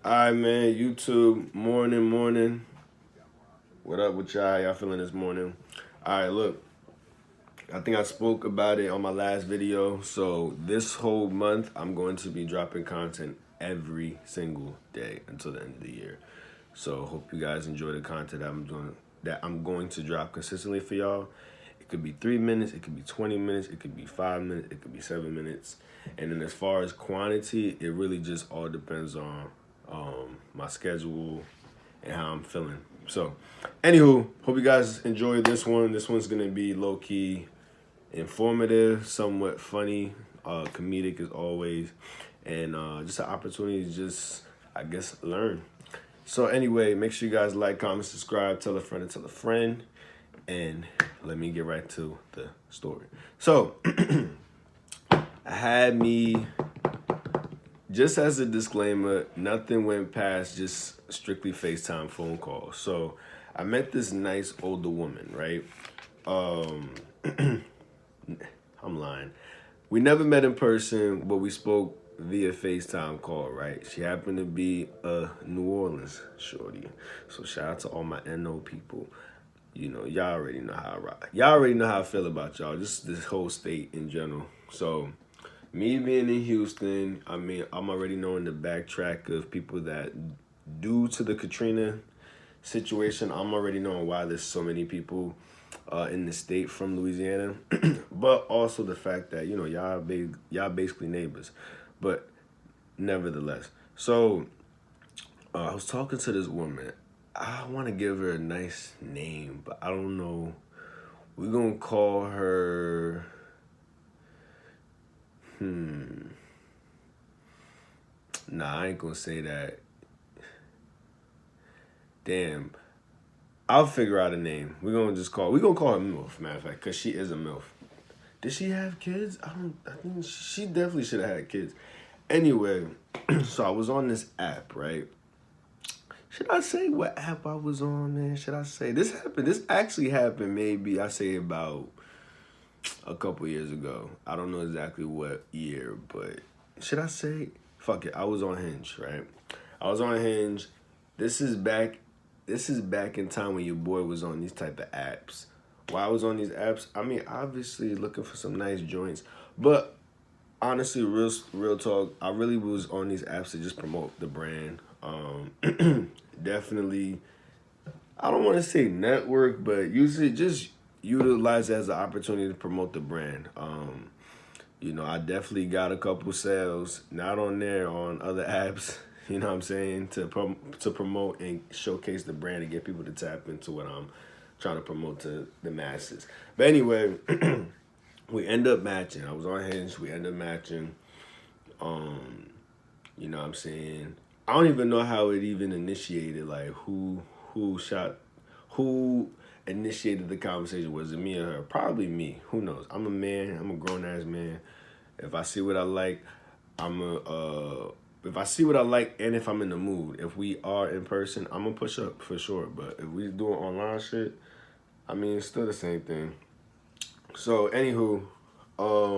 All right, man. YouTube, morning. What up with y'all? How y'all feeling this morning? All right, look. I think I spoke about it on my last video. So this whole month, I'm going to be dropping content every single day until the end of the year. So hope you guys enjoy the content that I'm going to drop consistently for y'all. It could be 3 minutes, it could be 20 minutes, it could be 5 minutes, it could be 7 minutes. And then as far as quantity, it really just all depends on my schedule and how I'm feeling. So, anywho, hope you guys enjoy this one. This one's gonna be low key informative, somewhat funny, comedic as always, and just an opportunity to just, I guess, learn. So anyway, make sure you guys like, comment, subscribe, tell a friend and tell a friend, and let me get right to the story. So I had me, just as a disclaimer, nothing went past just strictly FaceTime phone calls. So I met this nice older woman, right? Um, I'm lying. We never met in person, but we spoke via FaceTime call, right? She happened to be a New Orleans shorty. So shout out to all my NO people. You know, y'all already know how I rock. Y'all already know how I feel about y'all, just this whole state in general. So me being in Houston, I mean, I'm already knowing the backtrack of people that, due to the Katrina situation, I'm already knowing why there's so many people in the state from Louisiana, but also the fact that y'all basically neighbors, but nevertheless. So I was talking to this woman. I want to give her a nice name, but I don't know. We're gonna call her. Nah, I ain't gonna say that. Damn. I'll figure out a name. We're gonna call her Milf, matter of fact, cause she is a Milf. Did she have kids? I think she definitely should have had kids. Anyway, so I was on this app, right? Should I say what app I was on, man? Should I say this happened? This actually happened maybe I say about a couple years ago. I don't know exactly what year, but should I say? Fuck it. I was on Hinge, right? I was on Hinge. This is back. This is back in time when your boy was on these type of apps. Why I was on these apps? I mean, obviously looking for some nice joints, but honestly, real talk, I really was on these apps to just promote the brand. Definitely, I don't want to say network, but usually just utilize it as an opportunity to promote the brand. I definitely got a couple sales, not on there, on other apps. You know what I'm saying, to promote and showcase the brand and get people to tap into what I'm trying to promote to the masses. But anyway, we end up matching. I was on Hinge. We end up matching. Um, you know what I'm saying? I don't even know how it even initiated. Like who shot who initiated the conversation? Was it me or her? Probably me. Who knows? I'm a man. I'm a grown ass man. If I see what I like, I'm a if I see what I like and if I'm in the mood, if we are in person, I'm gonna push up for sure. But if we doing online shit, I mean it's still the same thing. So anywho,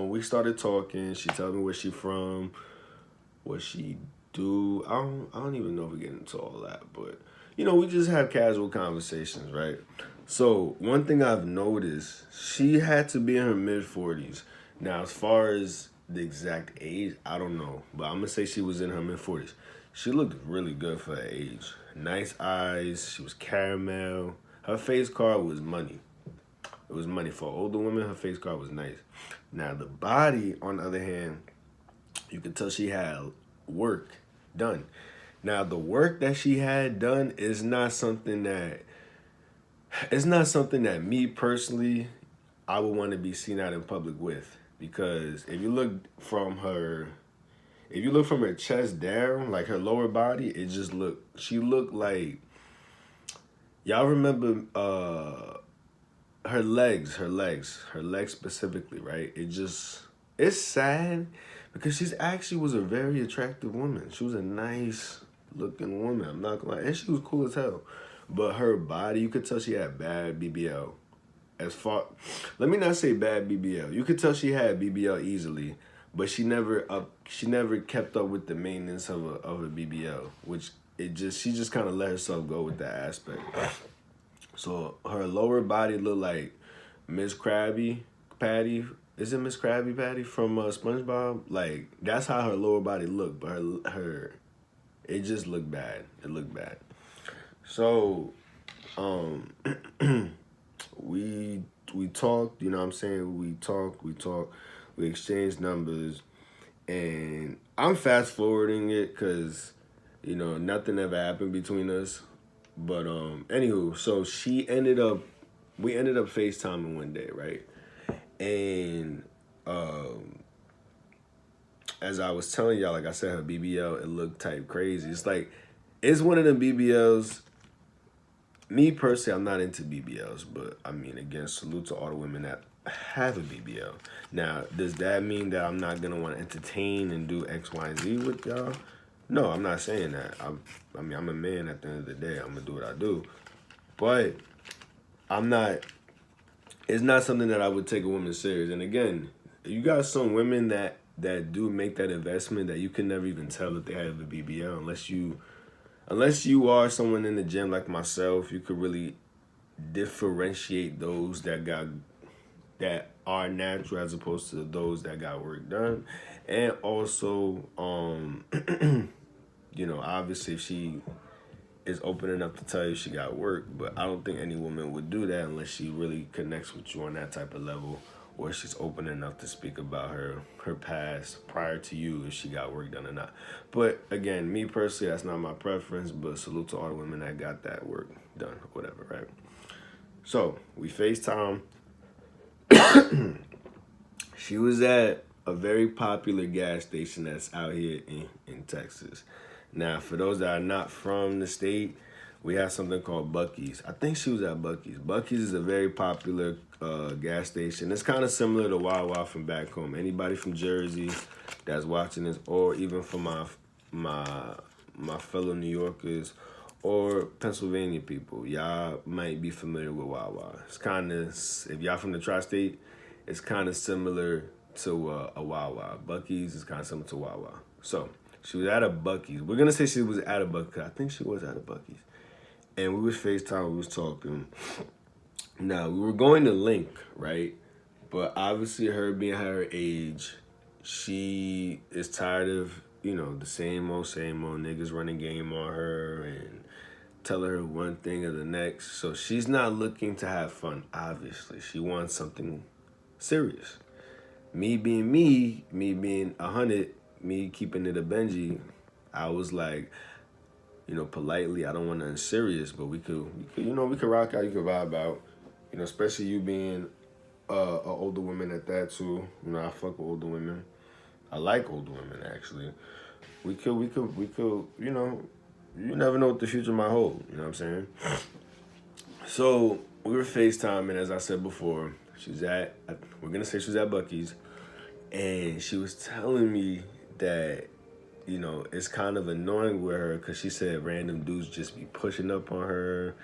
we started talking. She told me where she from, what she do. I don't even know if we get into all that, but we just have casual conversations, right? So one thing I've noticed, she had to be in her mid 40s. Now, as far as the exact age, I don't know, but I'm gonna say she was in her mid 40s. She looked really good for her age. Nice eyes. She was caramel. Her face card was money. It was money for older women. Her face card was nice. Now the body, on the other hand, you could tell she had work done. Now the work that she had done is not something that me personally I would want to be seen out in public with, because if you look from her chest down, like her lower body, she looked like, y'all remember her legs specifically, right? It's sad because she's actually was a very attractive woman. She was a nice looking woman. I'm not gonna lie, and she was cool as hell. But her body, you could tell she had bad BBL. As far, let me not say bad BBL. You could tell she had BBL easily, but she never kept up with the maintenance of a BBL, which she just kind of let herself go with that aspect. So her lower body looked like Miss Krabby Patty. Is it Miss Krabby Patty from SpongeBob? Like that's how her lower body looked, but her it just looked bad. It looked bad. So um we talked, you know what I'm saying? We exchanged numbers, and I'm fast forwarding it because, you know, nothing ever happened between us. But anywho, so we ended up FaceTiming one day, right? And as I was telling y'all, like I said, her BBL, it looked type crazy. It's one of them BBLs. Me personally, I'm not into BBLs, but I mean, again, salute to all the women that have a BBL. Now, does that mean that I'm not gonna want to entertain and do X, Y, and Z with y'all? No, I'm not saying that. I mean, I'm a man at the end of the day. I'm gonna do what I do, but I'm not. It's not something that I would take a woman serious. And again, you got some women that do make that investment that you can never even tell that they have a BBL unless you are someone in the gym like myself. You could really differentiate those that are natural as opposed to those that got work done. And also you know, obviously if she is open enough to tell you she got work, but I don't think any woman would do that unless she really connects with you on that type of level, or she's open enough to speak about her past prior to you if she got work done or not. But again, me personally, that's not my preference, but salute to all the women that got that work done, whatever, right? So we FaceTime. She was at a very popular gas station that's out here in Texas. Now, for those that are not from the state, we have something called Buc-ee's. I think she was at Buc-ee's. Buc-ee's is a very popular gas station. It's kind of similar to Wawa from back home. Anybody from Jersey that's watching this, or even for my fellow New Yorkers or Pennsylvania people, y'all might be familiar with Wawa. It's kind of, if y'all from the tri-state, it's kind of similar to a Wawa. Buc-ee's is kind of similar to Wawa. So she was at a Buc-ee's. We're gonna say she was at a Buc-ee's. I think she was at a Buc-ee's. And we was FaceTime, we was talking. Now, we were going to link, right? But obviously her being her age, she is tired of, you know, the same old niggas running game on her and telling her one thing or the next. So she's not looking to have fun, obviously. She wants something serious. Me being 100, me keeping it a Benji, I was like, you know, politely, I don't want nothing serious, but we could rock out, you could vibe out, you know, especially you being a older woman at that too. You know, I fuck with older women. I like older women actually. We could, you know, you never know what the future might hold. You know what I'm saying? So we were FaceTiming, as I said before. We're gonna say she was at Buc-ee's, and she was telling me that, you know, it's kind of annoying with her because she said random dudes just be pushing up on her,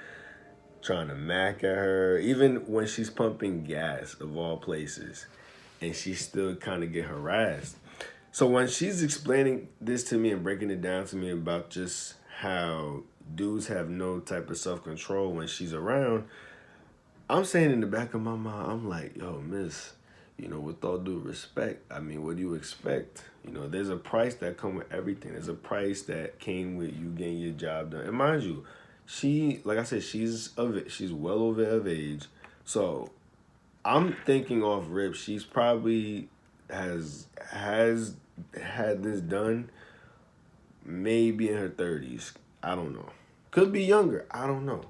trying to mac at her, even when she's pumping gas, of all places, and she still kind of get harassed. So when she's explaining this to me and breaking it down to me about just how dudes have no type of self-control when she's around, I'm saying in the back of my mind, I'm like, yo, miss, you know, with all due respect, I mean, what do you expect? You know, there's a price that come with everything. There's a price that came with you getting your job done. And mind you, she, like I said, she's well over of age. So I'm thinking off rip, she's probably has had this done maybe in her 30s. I don't know. Could be younger. I don't know.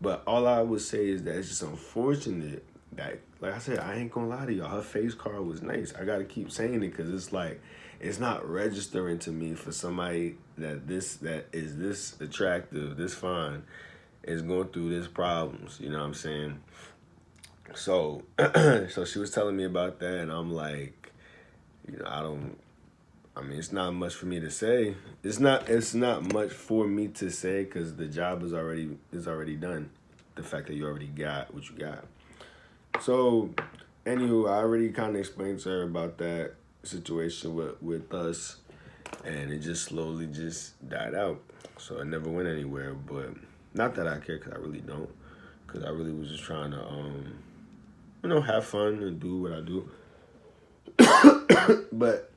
But all I would say is that it's just unfortunate that, like I said, I ain't gonna lie to y'all, her face card was nice. I gotta keep saying it because it's like, it's not registering to me for somebody that is this attractive, this fine, is going through this problems. You know what I'm saying? So, so she was telling me about that, and I'm like, you know, I mean, it's not much for me to say. It's not much for me to say because the job is already done. The fact that you already got what you got. So, anywho, I already kind of explained to her about that. situation with us, and it just slowly just died out. So it never went anywhere. But not that I care, cause I really don't. Cause I really was just trying to have fun and do what I do. But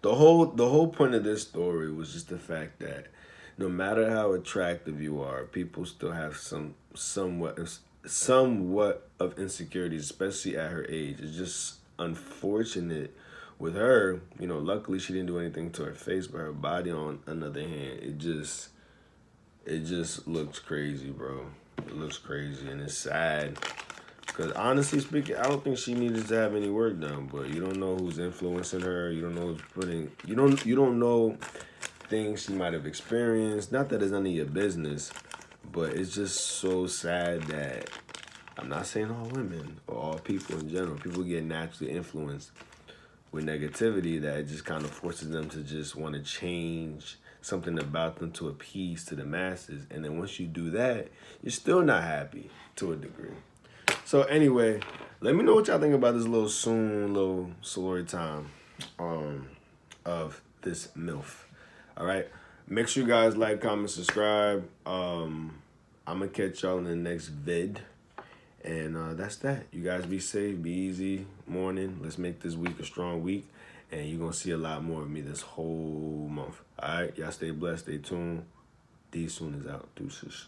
the whole point of this story was just the fact that no matter how attractive you are, people still have somewhat of insecurities, especially at her age. It's just unfortunate with her. Luckily she didn't do anything to her face, but her body, on another hand, it just looks crazy, bro. It looks crazy, and it's sad. Because honestly speaking, I don't think she needed to have any work done. But you don't know who's influencing her. You don't know who's putting. You don't know things she might have experienced. Not that it's none of your business, but it's just so sad that I'm not saying all women or all people in general. People get naturally influenced with negativity that it just kind of forces them to just want to change something about them to appease to the masses. And then once you do that, you're still not happy to a degree. So anyway, let me know what y'all think about this little story time of this MILF. All right. Make sure you guys like, comment, subscribe. I'm going to catch y'all in the next vid. And that's that. You guys be safe, be easy. Morning. Let's make this week a strong week. And you're going to see a lot more of me this whole month. All right. Y'all stay blessed. Stay tuned. D Soon is out. Deuces.